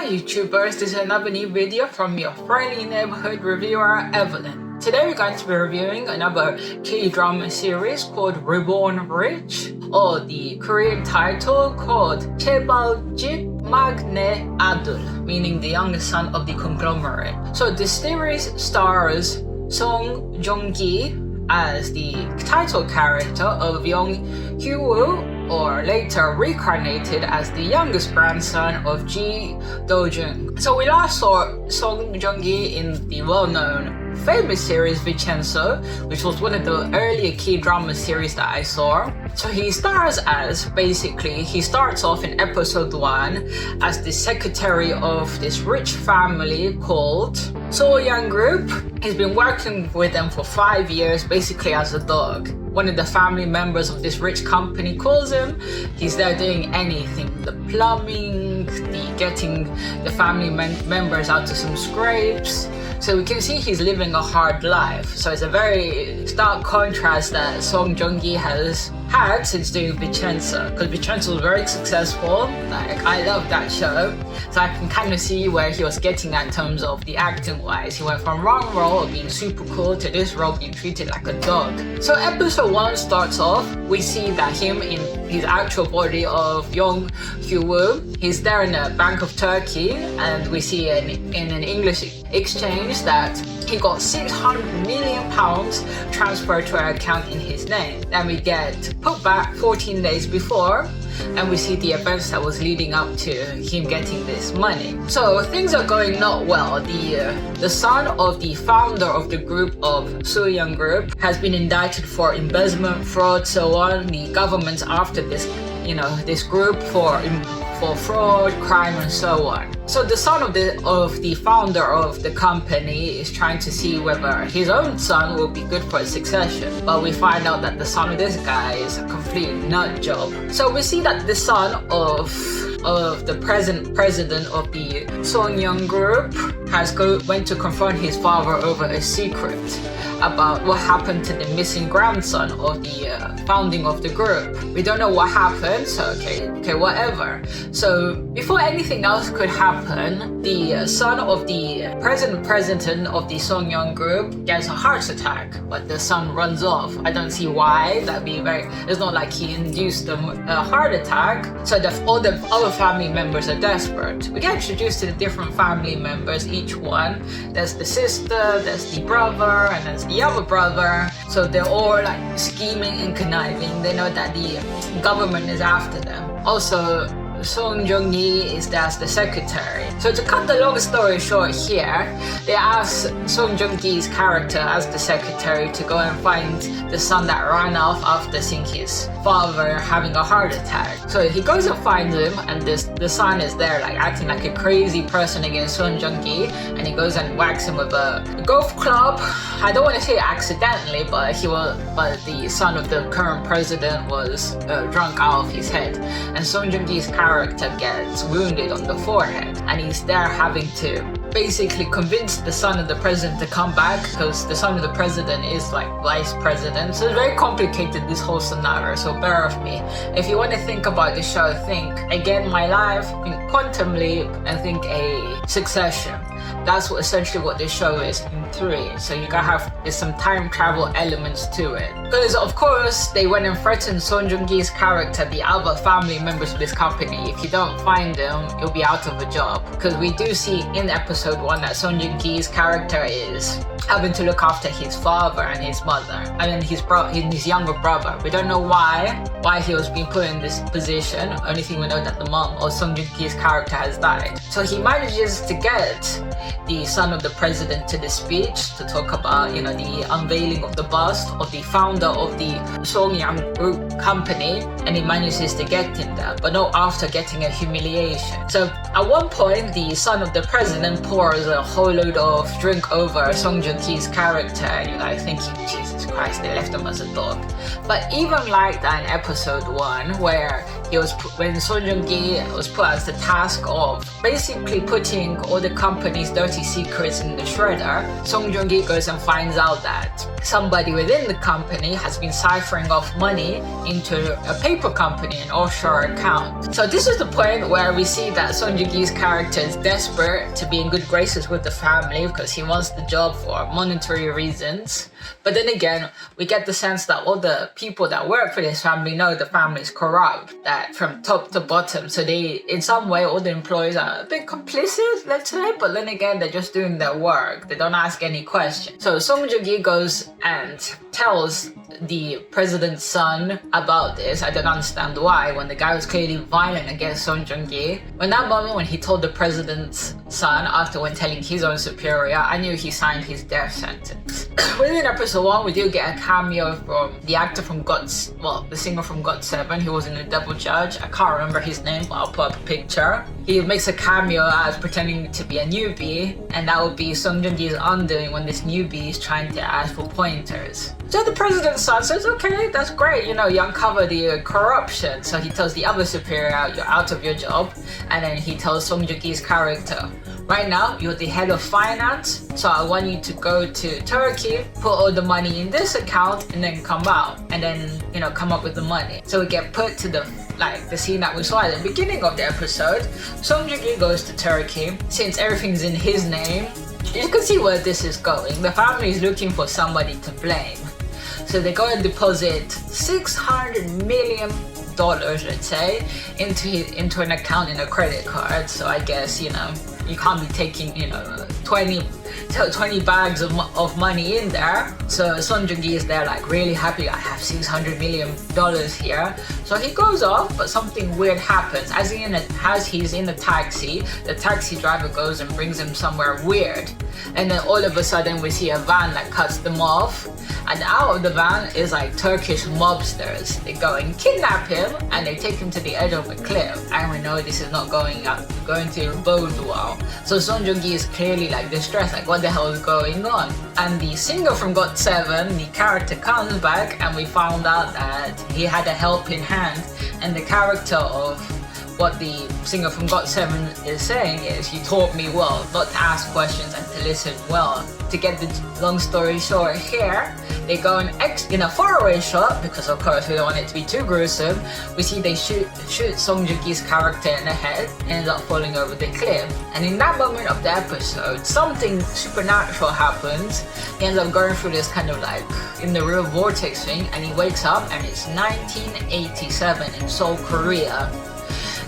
Hi YouTubers, this is another new video from your friendly neighborhood reviewer Evelyn. Today we're going to be reviewing another K-drama series called Reborn Rich, or the Korean title called Chebaljit Magne Adul, meaning the youngest son of the conglomerate. So this series stars Song Joong-gi as the title character of Young Hyo-woo, or later reincarnated as the youngest grandson of Ji Do-jung. So we last saw Song Joong-gi in the well-known famous series Vincenzo, which was one of the earlier K-drama series that I saw. So he stars as, basically, he starts off in episode 1 as the secretary of this rich family called So-young Group. He's been working with them for 5 years, basically as a dog. One of the family members of this rich company calls him. He's there doing anything, the plumbing, the getting the family members out of some scrapes. So we can see he's living a hard life. So it's a very stark contrast that Song Joong-gi has had since doing Vincenzo, because Vincenzo was very successful. Like, I love that show, so I can kind of see where he was getting at in terms of the acting wise. He went from one role of being super cool to this role being treated like a dog. So episode 1 starts off, we see that him in his actual body of Young Hyo-woo. He's there in a Bank of Turkey, and we see in an English exchange that he got £600 million transferred to our account in his name. Then we get put back 14 days before, and we see the events that was leading up to him getting this money. So things are going not well. The son of the founder of the group of So-young Group has been indicted for embezzlement, fraud, so on. The government's after this, this group for fraud, crime, and so on. So the son of the founder of the company is trying to see whether his own son will be good for a succession. But we find out that the son of this guy is a complete nut job. So we see that the son of the present president of the So-young Group went to confront his father over a secret about what happened to the missing grandson of the founding of the group. We don't know what happened, so okay, whatever. So before anything else could happen, the son of the president of the So-young Group gets a heart attack, but the son runs off. I don't see why. It's not like he induced a heart attack. So all the other family members are desperate. We get introduced to the different family members, each one. There's the sister, there's the brother, and there's the other brother. So they're all like scheming and conniving. They know that the government is after them. Also, Song Joong-gi is there as the secretary. So to cut the long story short here, they ask Song Joong-gi's character as the secretary to go and find the son that ran off after seeing his father having a heart attack. So he goes and finds him, and the son is there like acting like a crazy person against Song Joong-gi, and he goes and whacks him with a golf club. I don't want to say accidentally, but the son of the current president was drunk out of his head, and Song Joong-gi's character gets wounded on the forehead, and he's there having to basically convince the son of the president to come back, because the son of the president is like vice president. So it's very complicated, this whole scenario, so bear with me. If you want to think about the show, think Again My Life, think Quantum Leap, and think a Succession. That's essentially what this show is in 3. So you gotta there's some time travel elements to it. Because of course, they went and threatened Song Joong-gi's character, the other family members of this company. If you don't find them, you'll be out of a job. Because we do see in episode 1 that Song Joong-gi's character is having to look after his father and his mother. I mean, his younger brother. We don't know why he was being put in this position. Only thing we know that the mom or Song Joong-gi's character has died. So he manages to get the son of the president to the speech to talk about, the unveiling of the bust of the founder of the So-young Group company, and he manages to get in there, but not after getting a humiliation. So at one point, the son of the president pours a whole load of drink over Song Joong-gi's character, and you're like thinking, Jesus Christ, they left him as a dog. But even like that in episode 1, where when Song Joong-gi was put as the task of basically putting all the company's dirty secrets in the shredder, Song Joong-gi goes and finds out that somebody within the company has been ciphering off money into a paper company, an offshore account. So this is the point where we see that Song Joong-gi's character is desperate to be in good graces with the family because he wants the job for monetary reasons. But then again, we get the sense that all the people that work for this family know the family is corrupt, that from top to bottom. So they, in some way, all the employees are a bit complicit, let's say, but then again, they're just doing their work. They don't ask any questions. So Song Joong-gi goes and tells the president's son about this. I don't understand why, when the guy was clearly violent against Song Joong-gi. When that moment when he told the president's son, after when telling his own superior, I knew he signed his death sentence. Within episode 1, we do get a cameo from the actor from the singer from GOT7. He was in The Devil Judge. I can't remember his name, but I'll put up a picture. He makes a cameo as pretending to be a newbie, and that would be Song Joong-gi's undoing when this newbie is trying to ask for pointers. So the president's son says, okay, that's great, you uncover the corruption. So he tells the other superior, you're out of your job. And then he tells Song Joong-gi's character, right now, you're the head of finance, so I want you to go to Turkey, put all the money in this account, and then come out, and then, come up with the money. So we get put to the scene that we saw at the beginning of the episode. Song Joong-gi goes to Turkey. Since everything's in his name, you can see where this is going. The family is looking for somebody to blame. So they go and deposit $600 million, let's say, into an account in a credit card. So I guess, you can't be taking, 20 bags of money in there. So Song Joong-gi is there really happy, I have $600 million here. So he goes off, but something weird happens. As he's in the taxi driver goes and brings him somewhere weird. And then all of a sudden we see a van that cuts them off. And out of the van is Turkish mobsters. They go and kidnap him and they take him to the edge of a cliff. And we know this is not going to bode well. So Song Joong-gi is clearly distressed, what the hell is going on? And the singer from GOT7, the character comes back, and we found out that he had a helping hand. And the character of what the singer from GOT7 is saying is, you taught me well, not to ask questions and to listen well. To get the long story short here, they go in a faraway shot, because of course we don't want it to be too gruesome. We see they shoot Song Joong-gi's character in the head, ends up falling over the cliff. And in that moment of the episode, something supernatural happens. He ends up going through this kind of in the real vortex thing, and he wakes up and it's 1987 in Seoul, Korea.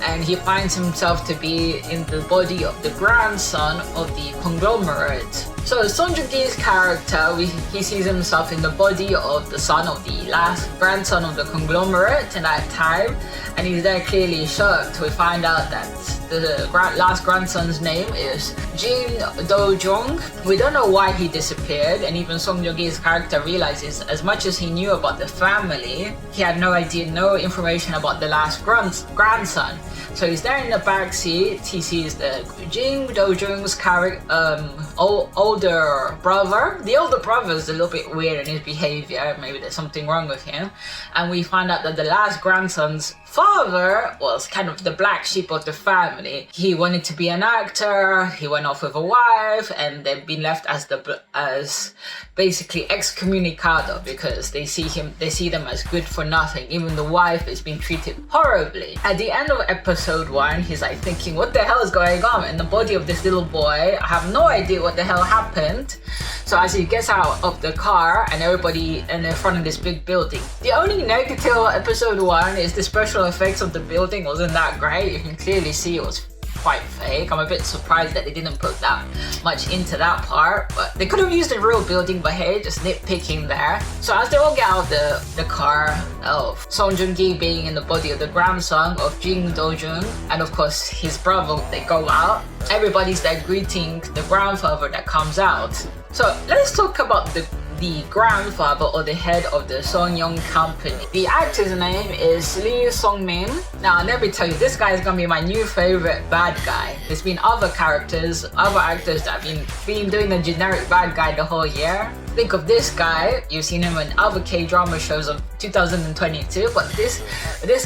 And he finds himself to be in the body of the grandson of the conglomerate. So Song Joong-gi's character, he sees himself in the body of the son of the last grandson of the conglomerate in that time, and he's there clearly shocked. We find out that the last grandson's name is Jin Do-jung. We don't know why he disappeared, and even Song Joong-gi's character realizes as much as he knew about the family, he had no idea, no information about the last grandson. So he's there in the back seat. He sees the Jin Do-jung's older brother. The older brother is a little bit weird in his behavior. Maybe there's something wrong with him. And we find out that the last grandson's father was kind of the black sheep of the family. He wanted to be an actor. He went off with a wife, and they've been left as basically excommunicado, because they see them as good for nothing. Even the wife is being treated horribly. At the end of episode 1, he's thinking, what the hell is going on in the body of this little boy? I have no idea what the hell happened. So as he gets out of the car and everybody in the front of this big building, the only negative of episode 1 is the special effects of the building wasn't that great. You can clearly see it was quite fake. I'm a bit surprised that they didn't put that much into that part, but they could have used a real building, but hey, just nitpicking there. So as they all get out of the car of Song Joong-gi being in the body of the grandson of Jin Do-jung, and of course his brother, they go out. Everybody's there greeting the grandfather that comes out. So let's talk about the grandfather or the head of the Songyong company. The actor's name is Lee Sung-min. Now let me tell you, this guy is gonna be my new favorite bad guy. There's been other actors that have been doing the generic bad guy the whole year. Think of this guy, you've seen him in other K-drama shows of 2022, but this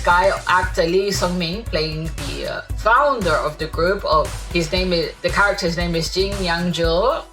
guy, actor Lee Sung-min, playing the founder of the group, the character's name is Jin Yang-jul.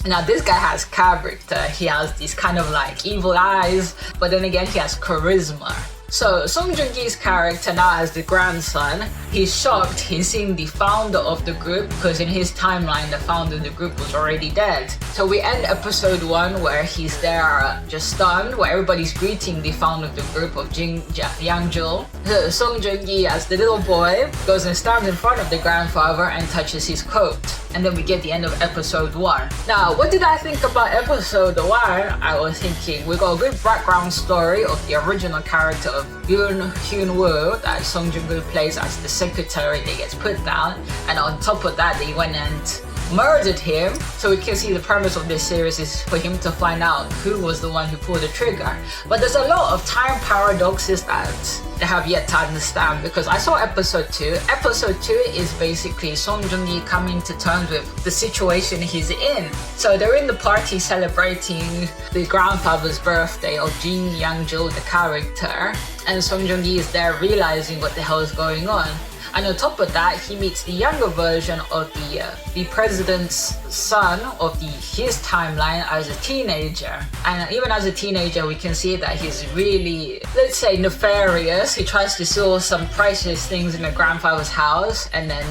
Now this guy has character. He has these kind of like evil eyes, but then again he has charisma. So Song Joong-ki's character now as the grandson, he's shocked. He's seeing the founder of the group because in his timeline the founder of the group was already dead. So we end episode 1 where he's there just stunned, where everybody's greeting the founder of the group of Yang-jul. So Song Joong-ki as the little boy goes and stands in front of the grandfather and touches his coat. And then we get the end of episode 1. Now, what did I think about episode 1? I was thinking we got a good background story of the original character of Yoon Hyun-woo that Song Joong-ki plays as the secretary that gets put down. And on top of that, they went and murdered him. So we can see the premise of this series is for him to find out who was the one who pulled the trigger. But there's a lot of time paradoxes that they have yet to understand, because I saw episode 2. Episode 2 is basically Song Joong-ki coming to terms with the situation he's in. So they're in the party celebrating the grandfather's birthday of Jin Yang-jul, the character, and Song Joong-ki is there realizing what the hell is going on. And on top of that, he meets the younger version of the president's son of his timeline as a teenager. And even as a teenager, we can see that he's really, let's say, nefarious. He tries to steal some priceless things in the grandfather's house. And then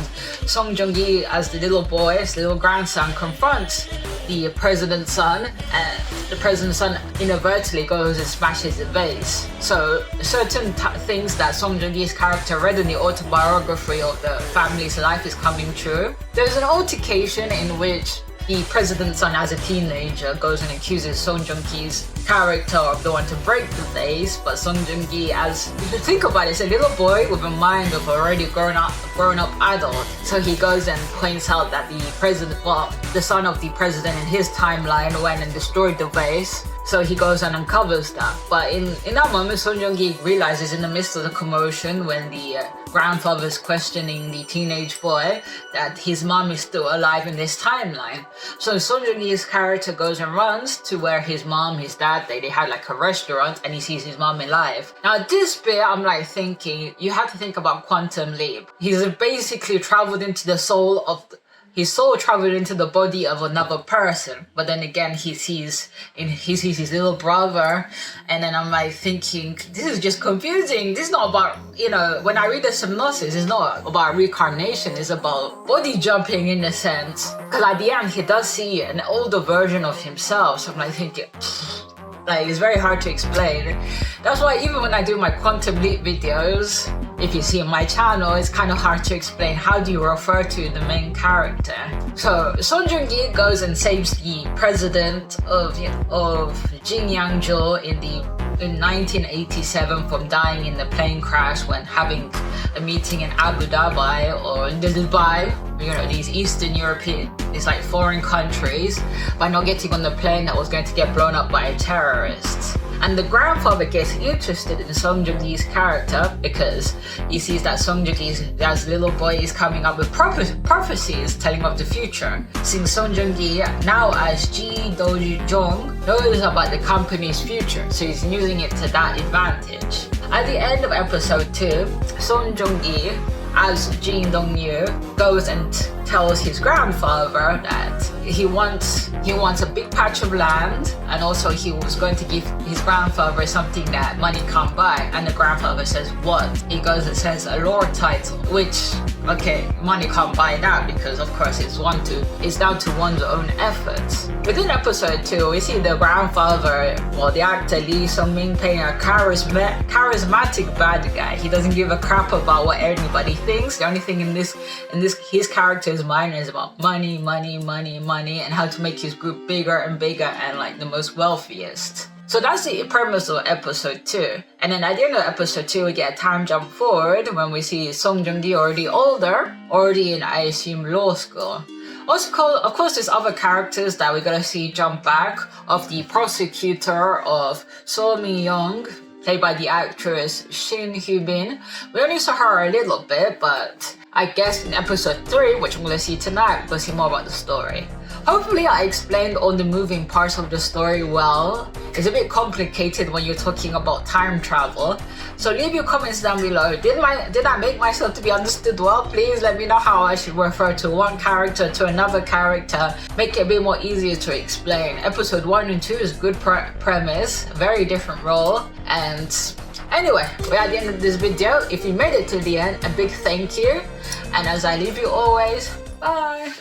Song Joong-ki, as the little boy, his little grandson, confronts the president's son. And the president's son inadvertently goes and smashes the vase. So certain things that Song Joong-ki's character read in the autobiography of the family's life is coming true. There's an altercation in which the president's son as a teenager goes and accuses Song Joong-ki's character of the one to break the vase, but Song Joong-ki, as if you think about it, is a little boy with a mind of already grown up adult. So he goes and points out that the son of the president in his timeline went and destroyed the vase. So he goes and uncovers that. But in that moment, Song Joong-ki realizes in the midst of the commotion when the grandfather is questioning the teenage boy that his mom is still alive in this timeline. So Song Joong-ki's character goes and runs to where his mom, his dad, they had like a restaurant, and he sees his mom alive. Now this bit, I'm like thinking, you have to think about quantum leap. He's basically traveled into the soul of his soul traveled into the body of another person, but then again he sees his little brother, and then I'm like thinking, this is just confusing. This is not about, when I read the synopsis, it's not about reincarnation, it's about body jumping in a sense. Because at the end he does see an older version of himself, so I'm like thinking, like, it's very hard to explain. That's why even when I do my quantum leap videos, if you see on my channel, it's kind of hard to explain how do you refer to the main character. So Song Joong-ki goes and saves the president of Jin Yang-jul in 1987 from dying in the plane crash when having a meeting in Abu Dhabi or in Dubai, these Eastern European, these like foreign countries, by not getting on the plane that was going to get blown up by a terrorist. And the grandfather gets interested in Song Joong-ki's character because he sees that Song Joong-ki, as a little boy, is coming up with prophecies telling of the future. Seeing Song Joong-ki now as Ji Do-jong knows about the company's future, so he's using it to that advantage. At the end of episode 2, Song Joong-ki as Jin Dong-yu goes and tells his grandfather that he wants a big patch of land, and also he was going to give his grandfather something that money can't buy. And the grandfather says, what? He goes and says a lord title, which, okay, money can't buy that because of course it's down to one's own efforts. Within episode 2, we see the grandfather, the actor Lee Sung-min, playing a charismatic bad guy. He doesn't give a crap about what anybody thinks. The only thing in his character's mind is about money, and how to make his group bigger and bigger and like the most wealthiest. So that's the premise of episode 2. And then at the end of episode 2, we get a time jump forward when we see Song Joong-ki already older, already in, I assume, law school. Also, of course, there's other characters that we're gonna see jump back, of the prosecutor of So Mi-young. played by the actress Shin Hyo-bin. We only saw her a little bit, but I guess in episode 3, which I'm gonna see tonight, we'll see more about the story. Hopefully I explained all the moving parts of the story well. It's a bit complicated when you're talking about time travel. So leave your comments down below. Did I make myself to be understood well? Please let me know how I should refer to one character to another character. Make it a bit more easier to explain. Episode 1 and 2 is good premise, very different role. And anyway, we're at the end of this video. If you made it to the end, a big thank you. And as I leave you always, bye.